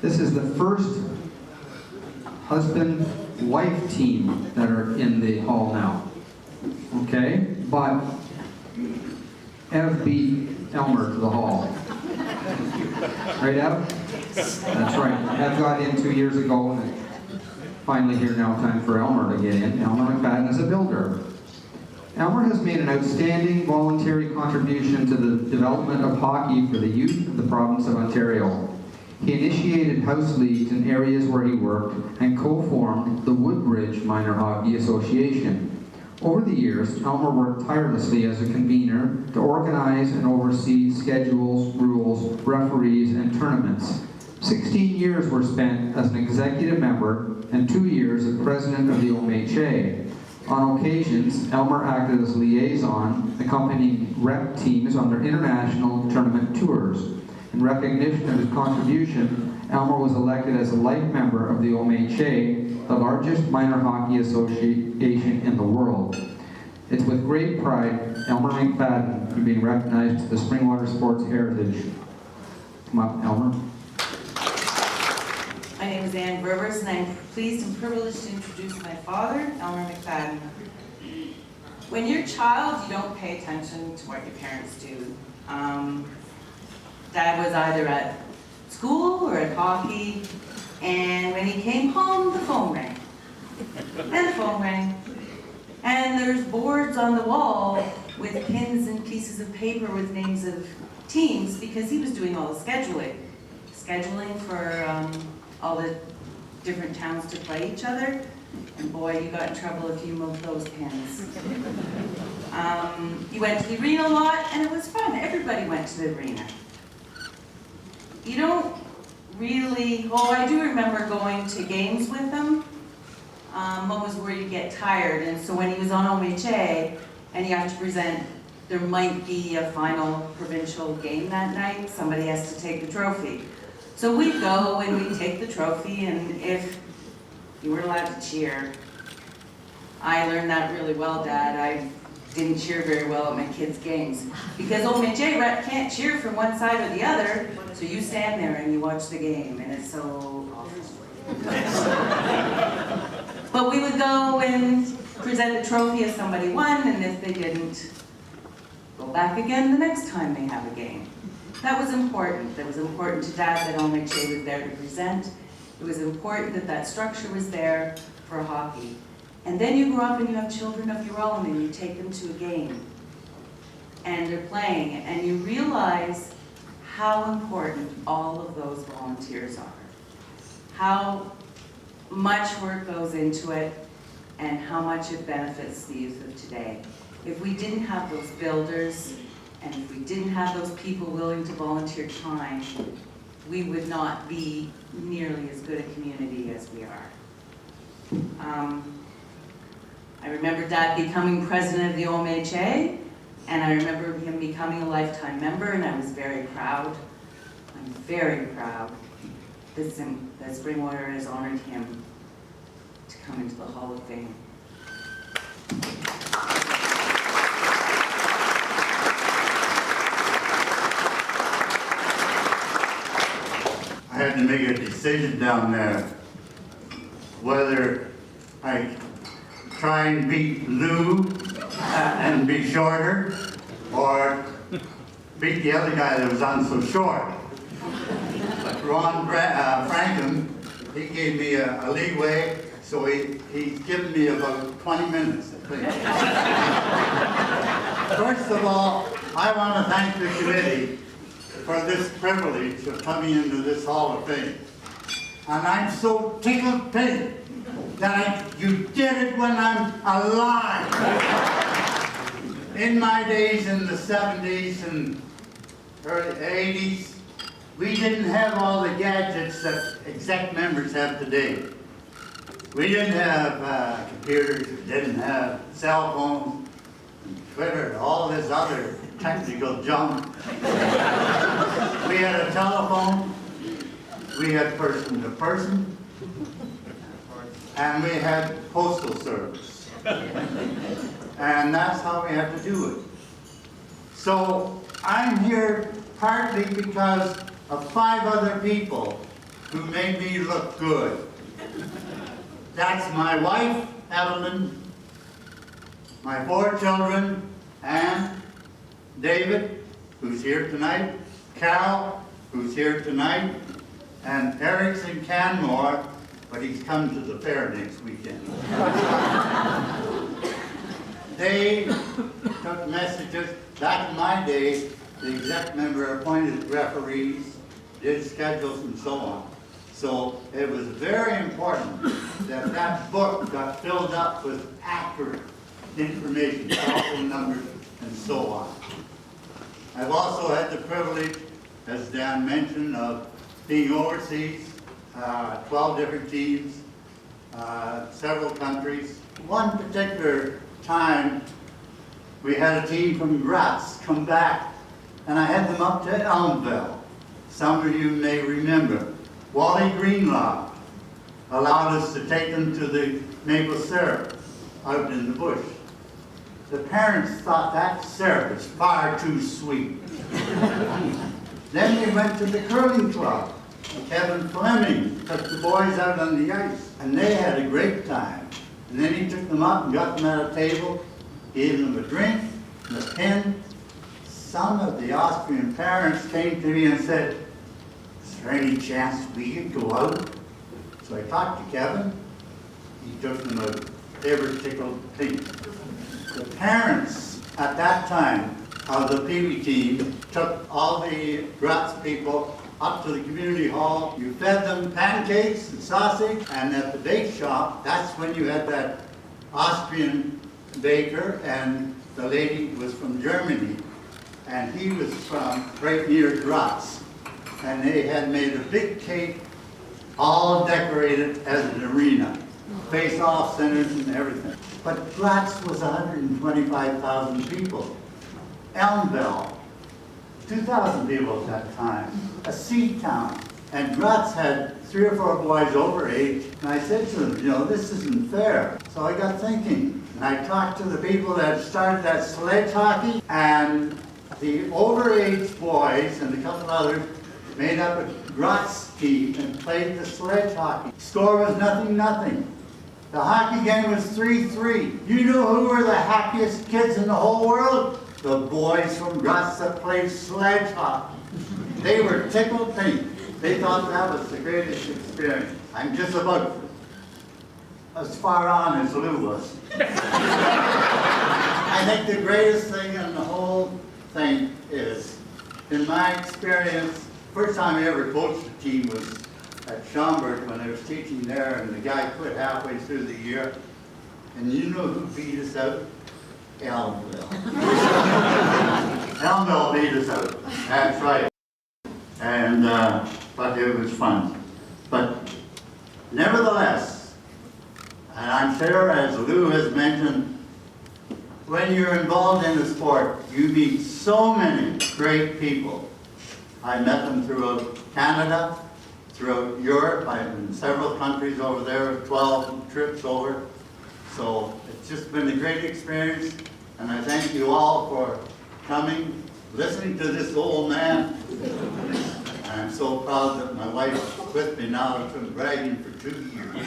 This is the first husband-wife team that are in the hall now. Okay? But Ev beat Elmer to the hall. Right, Ev? That's right. Ev got in 2 years ago, and finally here now, time for Elmer to get in. Elmer McFadden is a builder. Elmer has made an outstanding voluntary contribution to the development of hockey for the youth of the province of Ontario. He initiated house leagues in areas where he worked and co-formed the Woodbridge Minor Hockey Association. Over the years, Elmer worked tirelessly as a convener to organize and oversee schedules, rules, referees, and tournaments. 16 years were spent as an executive member and 2 years as president of the OMHA. On occasions, Elmer acted as liaison, accompanying rep teams on their international tournament tours. In recognition of his contribution, Elmer was elected as a life member of the OMHA, the largest minor hockey association in the world. It's with great pride Elmer McFadden is being recognized to the Springwater Sports Heritage. Come up, Elmer. My name is Ann Berbers, and I'm pleased and privileged to introduce my father, Elmer McFadden. When you're a child, you don't pay attention to what your parents do. Dad was either at school or at hockey, and when he came home, the phone rang. And the phone rang. And there's boards on the wall with pins and pieces of paper with names of teams, because he was doing all the scheduling. Scheduling for all the different towns to play each other. And boy, you got in trouble if you moved those pins. You went to the arena a lot, and it was fun. Everybody went to the arena. You don't really, I do remember going to games with him. One was where you get tired, and so when he was on OMHA, and you have to present, there might be a final provincial game that night, somebody has to take the trophy. So we'd go and we'd take the trophy, and if you weren't allowed to cheer. I learned that really well, Dad. I didn't cheer very well at my kids' games. Because OMHA rep can't cheer from one side or the other, so you stand there and you watch the game, and it's so awful. But we would go and present the trophy if somebody won, and if they didn't, go back again the next time they have a game. That was important. That was important to Dad that OMHA was there to present. It was important that that structure was there for hockey. And then you grow up and you have children of your own and you take them to a game. And they're playing, and you realize how important all of those volunteers are. How much work goes into it and how much it benefits the youth of today. If we didn't have those builders, and if we didn't have those people willing to volunteer time, we would not be nearly as good a community as we are. I remember Dad becoming president of the OMHA, and I remember him becoming a lifetime member, and I was very proud. I'm very proud that Springwater has honored him to come into the Hall of Fame. I had to make a decision down there whether I try and beat Lou and be shorter, or beat the other guy that was on so short. Ron Franken, he gave me a leeway, so he's given me about 20 minutes, I think. First of all, I want to thank the committee for this privilege of coming into this Hall of Fame. And I'm so tickled pink that you did it when I'm alive. In my days in the 70s and early 80s, we didn't have all the gadgets that exec members have today. We didn't have computers, we didn't have cell phones, and Twitter, and all this other technical junk. We had a telephone, we had person to person, and we had postal service. And that's how we had to do it. So I'm here partly because of 5 other people who made me look good. That's my wife, Evelyn, my 4 children, Ann, David, who's here tonight, Carol, who's here tonight, and Eric's in Canmore, but he's coming to the fair next weekend. They took messages. Back in my day, the exec member appointed referees, did schedules and so on. So it was very important that that book got filled up with accurate information, telephone numbers, and so on. I've also had the privilege, as Dan mentioned, of being overseas, 12 different teams, several countries. One particular time, we had a team from Graz come back, and I had them up to Elmville. Some of you may remember. Wally Greenlaw allowed us to take them to the maple syrup out in the bush. The parents thought that syrup was far too sweet. Then we went to the curling club. Kevin Fleming took the boys out on the ice, and they had a great time. And then he took them up and got them at a table, gave them a drink and a pin. Some of the Austrian parents came to me and said, "Is there any chance we could go out?" So I talked to Kevin. He took them out. They were tickled pink. The parents at that time of the Pee Wee team took all the Graz people up to the community hall. You fed them pancakes and sausage, and at the bake shop, that's when you had that Austrian baker, and the lady was from Germany, and he was from right near Graz. And they had made a big cake, all decorated as an arena, face-off centers and everything. But Graz was 125,000 people. Elmville, 2,000 people at that time, a sea town. And Graz had 3 or 4 boys over age, and I said to them, you know, this isn't fair. So I got thinking, and I talked to the people that started that sledge hockey, and the overage boys and a couple others made up a Graz team and played the sledge hockey. Score was 0-0. The hockey game was 3-3. You know who were the happiest kids in the whole world? The boys from Graz that played sledge hockey. They were tickled pink. They thought that was the greatest experience. I'm just about as far on as Lou was. I think the greatest thing in the whole thing is, in my experience, first time I ever coached a team was at Schaumburg when I was teaching there, and the guy quit halfway through the year. And you know who beat us out? Elmville. Elmville beat us out. That's right. And, but it was fun. But nevertheless, and I'm sure as Lou has mentioned, when you're involved in a sport, you meet so many great people. I met them throughout Canada, throughout Europe. I'm in several countries over there, 12 trips over. So it's just been a great experience, and I thank you all for coming, listening to this old man. And I'm so proud that my wife is with me now. I've been bragging for 2 years.